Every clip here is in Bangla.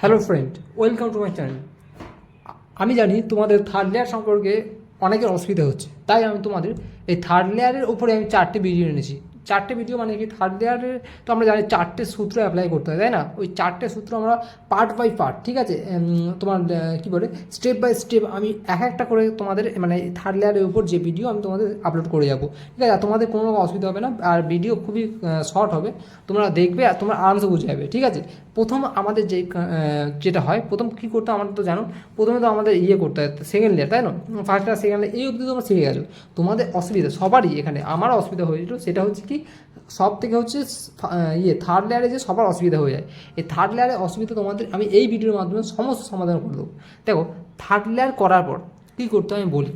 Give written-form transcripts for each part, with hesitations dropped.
Hello friend, welcome to my channel. আমি জানি তোমাদের থার্ড লেয়ার সম্পর্কে অনেকের অসুবিধা হচ্ছে, তাই আমি তোমাদের এই থার্ড লেয়ারের ওপরে আমি 4টে ভিডিও এনেছি। 4টে ভিডিও মানে কি, থার্ড লেয়ারের তো আমরা জানি 4টে সূত্র অ্যাপ্লাই করতে হয়, তাই না? ওই 4টে সূত্র আমরা পার্ট বাই পার্ট, ঠিক আছে, তোমার কী বলে স্টেপ বাই স্টেপ আমি এক একটা করে তোমাদের মানে থার্ড লেয়ারের উপর যে ভিডিও আমি তোমাদের আপলোড করে যাবো, ঠিক আছে? আর তোমাদের কোনো রকম অসুবিধা হবে না, আর ভিডিও খুবই শর্ট হবে, তোমরা দেখবে আর তোমরা আরামসে বুঝে যাবে, ঠিক আছে? প্রথম আমাদের যেটা হয়, প্রথম কী করতে হয় আমাদের তো জানো, প্রথমে তো আমাদের করতে হয় সেকেন্ড লেয়ার, তাই না? ফার্স্ট লেয়ার সেকেন্ড লেয়ার এই অবধি তোমরা শিখে গেছো। তোমাদের অসুবিধা সবারই, এখানে আমারও অসুবিধা হয়েছিল, সেটা হচ্ছে কি সব থেকে হচ্ছে থার্ড লেয়ারে যে সবার অসুবিধা হয়ে যায়। এই থার্ড লেয়ারের অসুবিধা তোমাদের আমি এই ভিডিওর মাধ্যমে সমস্ত সমাধান করে দেবো। দেখো, থার্ড লেয়ার করার পর কী করতে হয় আমি বলি।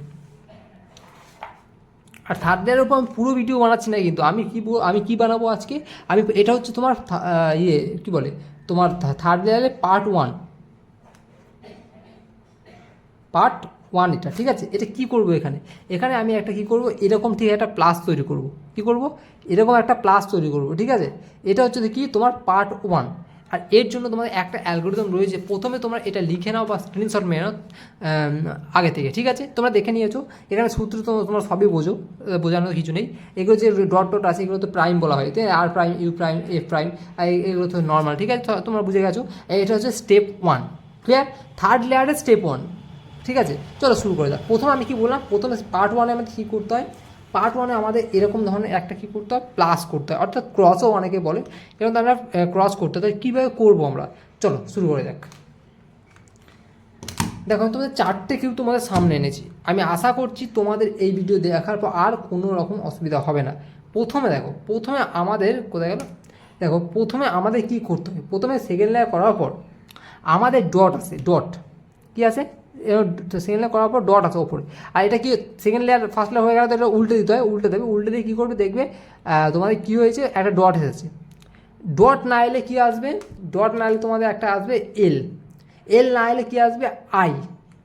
আর থার্ড লেয়ারের উপর আমি পুরো ভিডিও বানাচ্ছি না, কিন্তু আমি কি বানাবো আজকে, আমি এটা হচ্ছে তোমার কী বলে তোমার থার্ড লেয়ারে পার্ট ওয়ান এটা, ঠিক আছে? এটা কি করব, এখানে আমি একটা কি করব, এরকম ঠিক একটা প্লাস তৈরি করব। কি করব? এরকম একটা প্লাস তৈরি করব, ঠিক আছে? এটা হচ্ছে কি তোমার পার্ট ওয়ান। আর এর জন্য তোমাদের একটা অ্যালগোরিদম রয়েছে, প্রথমে তোমরা এটা লিখে নাও বা স্ক্রিনশট মেরে নাও আগে থেকে, ঠিক আছে? তোমরা দেখে নিয়েছো, এখানে সূত্র তো তোমরা সবই বোঝানোর কিছু নেই। এগুলো যে ডট ডট আছে এগুলো তো প্রাইম বলা হয়, তাই R prime, U prime, F prime, আর এগুলো তো নর্মাল, ঠিক আছে? তোমরা বুঝে গেছো। এটা হচ্ছে স্টেপ ওয়ান, ক্লিয়ার? থার্ড লেয়ারের স্টেপ ওয়ান, ঠিক আছে? চলো শুরু করে যাক। প্রথমে আমি কি বললাম, প্রথমে পার্ট ওয়ানে আমাদের কী করতে হয়, পার্ট ওয়ানে আমাদের এরকম ধরনের একটা কী করতে হয়, প্লাস করতে হয়, অর্থাৎ ক্রসও অনেকে বলে, এরকম আমরা ক্রস করতে হয়। কীভাবে করবো আমরা, চলো শুরু করে যাক। দেখো, আমি তোমাদের 4টে কিউ তোমাদের সামনে এনেছি। আমি আশা করছি তোমাদের এই ভিডিও দেখার পর আর কোনো রকম অসুবিধা হবে না। প্রথমে দেখো, প্রথমে আমাদের কোথায় গেল, দেখো প্রথমে আমাদের কী করতে হবে, প্রথমে সেকেন্ড লেয়ার করার পর আমাদের ডট আছে, ডট কী আছে, সেকেন্ড লেয়ার করার পর ডট আছে ওপরে। আর এটা কি, সেকেন্ড লেয়ার ফার্স্ট লেয়ার হয়ে গেলে তো এটা উল্টে দিতে হয়, উল্টে দেবে, উল্টে দিয়ে কী করবে দেখবে তোমাদের কী হয়েছে, একটা ডট এসেছে। ডট না এলে কী আসবে, ডট না এলে তোমাদের একটা আসবে এল, এল না এলে কী আসবে আই,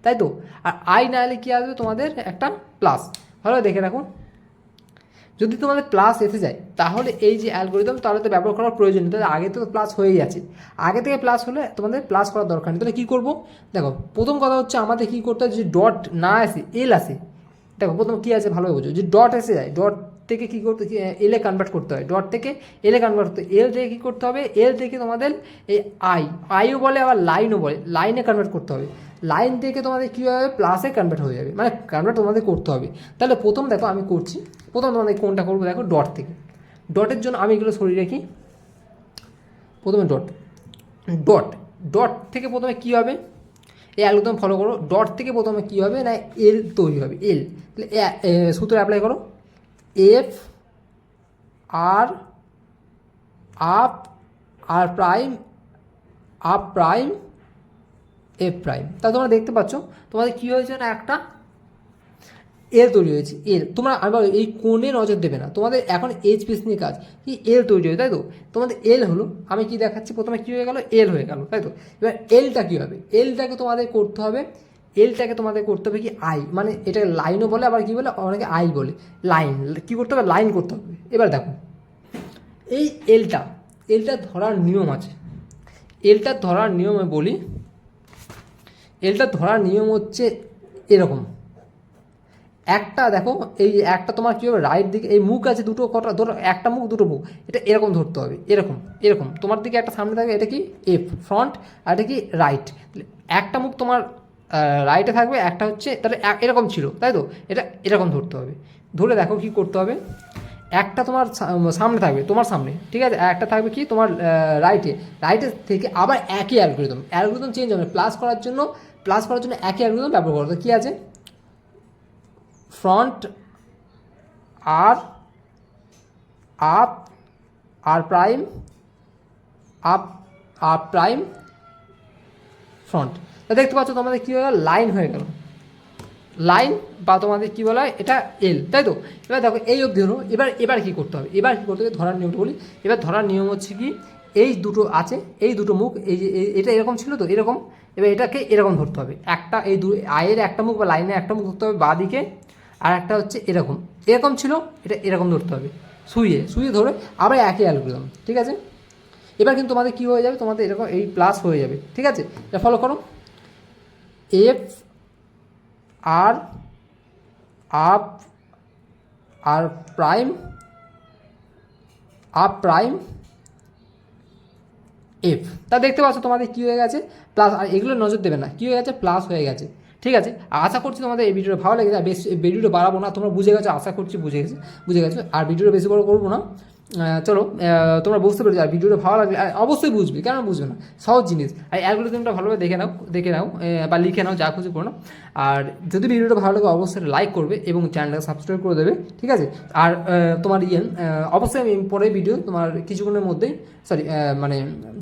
তাই তো? আর আই না এলে কী আসবে তোমাদের একটা প্লাস। ভালো দেখে রাখুন, যদি তোমাদের প্লাস এসে যায় তাহলে এই যে অ্যালগোরিদম তাহলে তো ব্যবহার করার প্রয়োজন নেই, তাহলে আগে তো প্লাস হয়েই আছে, আগে থেকে প্লাস হলে তোমাদের প্লাস করার দরকার নেই। তাহলে কী করবো, দেখো প্রথম কথা হচ্ছে আমাদের কী করতে হয়, যদি ডট না আসে এল আসে, দেখো প্রথম কী আছে ভালোভাবে বোঝো, যদি ডট এসে যায় ডট থেকে কী করতে, এলে কনভার্ট করতে হয়, ডট থেকে এলে কনভার্ট করতে, এল থেকে কী করতে হবে, এল থেকে তোমাদের এই আইও বলে আবার লাইনও বলে, লাইনে কনভার্ট করতে হবে, লাইন থেকে তোমাদের কী হবে, প্লাসে কনভার্ট হয়ে যাবে, মানে কনভার্ট তোমাদের করতে হবে। তাহলে প্রথম দেখো আমি করছি, প্রথম তোমাদের কোনটা করবো দেখো, ডট থেকে। ডটের জন্য আমি এগুলো সরিয়ে রাখি, প্রথমে ডট, ডট ডট থেকে প্রথমে কী হবে, এই অ্যালগোরিদম ফলো করো, ডট থেকে প্রথমে কী হবে না, এল তৈরি হবে, এল। তাহলে সূত্র অ্যাপ্লাই করো, F R up R prime, up prime, F prime. তা তোমরা দেখতে পাচ্ছ তোমাদের কী হয়েছে না, একটা এল তৈরি হয়েছে, এল। তোমরা আবার এই কোণে নজর দেবে না, তোমাদের এখন এইচ পিস নিয়ে কাজ, কি এল তৈরি হয়, তাই তো? তোমাদের এল হলো, আমি কি দেখাচ্ছি, প্রথমে কী হয়ে গেল, এল হয়ে গেল, তাই তো? এবার এলটা কী হবে, এলটাকে তোমাদের করতে হবে, এলটাকে তোমাদের করতে হবে কি আই, মানে এটা লাইনও বলে আবার কী বলে অনেকে আই বলে, লাইন। কী করতে হবে, লাইন করতে হবে। এবার দেখো এই এলটা ধরার নিয়ম আছে, এলটা ধরার নিয়ম আমি বলি, এলটা ধরার নিয়ম হচ্ছে এরকম, একটা দেখো এই একটা তোমার কী হবে, রাইট দিকে এই মুখ আছে দুটো, কটা ধরো, একটা মুখ দুটো মুখ, এটা এরকম ধরতে হবে, এরকম এরকম তোমার দিকে একটা সামনে থাকবে, এটা কি এফ ফ্রন্ট, আর এটা কি রাইট। একটা মুখ তোমার রাইটে থাকবে, একটা হচ্ছে, তাহলে এরকম ছিল, তাই তো? এটা এরকম ধরতে হবে, ধরে দেখো কী করতে হবে, একটা তোমার সামনে থাকবে, তোমার সামনে, ঠিক আছে, একটা থাকবে কি তোমার রাইটে থেকে আবার একই অ্যালগোরিদম চেঞ্জ হবে, প্লাস করার জন্য একই অ্যালগোরিদম ব্যবহার করতে। কী আছে, front R up R prime, up up prime front. তা দেখতে পাচ্ছ তোমাদের কী হয়ে গেল, লাইন হয়ে গেল, লাইন বা তোমাদের কী বলা হয় এটা এল, তাই তো? এবার দেখো এই অবধি হলো, এবার কী করতে হবে, ধরার নিয়মটা বলি। এবার ধরার নিয়ম হচ্ছে কি, এই দুটো আছে, এই দুটো মুখ, এই যে এটা এরকম ছিল তো, এরকম, এবার এটাকে এরকম ধরতে হবে, একটা এই আয়ের একটা মুখ বা লাইনের একটা মুখ ধরতে হবে বাঁ দিকে, আর একটা হচ্ছে এরকম, এরকম ছিল, এটা এরকম ধরতে হবে, শুয়ে ধরে আবার একই অ্যালগোরিদম, ঠিক আছে? এবার কিন্তু তোমাদের কী হয়ে যাবে, তোমাদের এরকম এই প্লাস হয়ে যাবে, ঠিক আছে? এটা ফলো করো, F R up R prime up prime F, তা দেখতে পাচ্ছ তোমাদের কী হয়ে গেছে প্লাস, আর এগুলো নজর দেবে না, কী হয়ে গেছে প্লাস হয়ে গেছে, ঠিক আছে? আশা করছি তোমাদের এই ভিডিওটা ভালো লেগেছে, আর বেশি ভিডিওটা বাড়াবো না, তোমরা বুঝে গেছো, আশা করছি বুঝে গেছো, আর ভিডিওটা বেশি বড় করবো না। চলো, তোমরা বুঝতে পেরেছো, আর ভিডিওটা ভালো লাগলে অবশ্যই বুঝবে, কেন বুঝবে না, সহজ জিনিস। আর অ্যালগরিদমটা ভালোভাবে দেখে নাও বা লিখে নাও, যা খুশি করো না। আর যদি ভিডিওটা ভালো লাগে অবশ্যই লাইক করবে এবং চ্যানেলটাকে সাবস্ক্রাইব করে দেবে, ঠিক আছে? আর তোমার অবশ্যই আমি পরের ভিডিও তোমার কিছুক্ষণের মধ্যেই মানে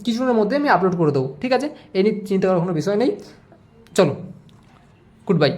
কিছুক্ষণের মধ্যে আমি আপলোড করে দেবো, ঠিক আছে? এই নিয়ে চিন্তা করার কোনো বিষয় নেই। চলো, গুড বাই।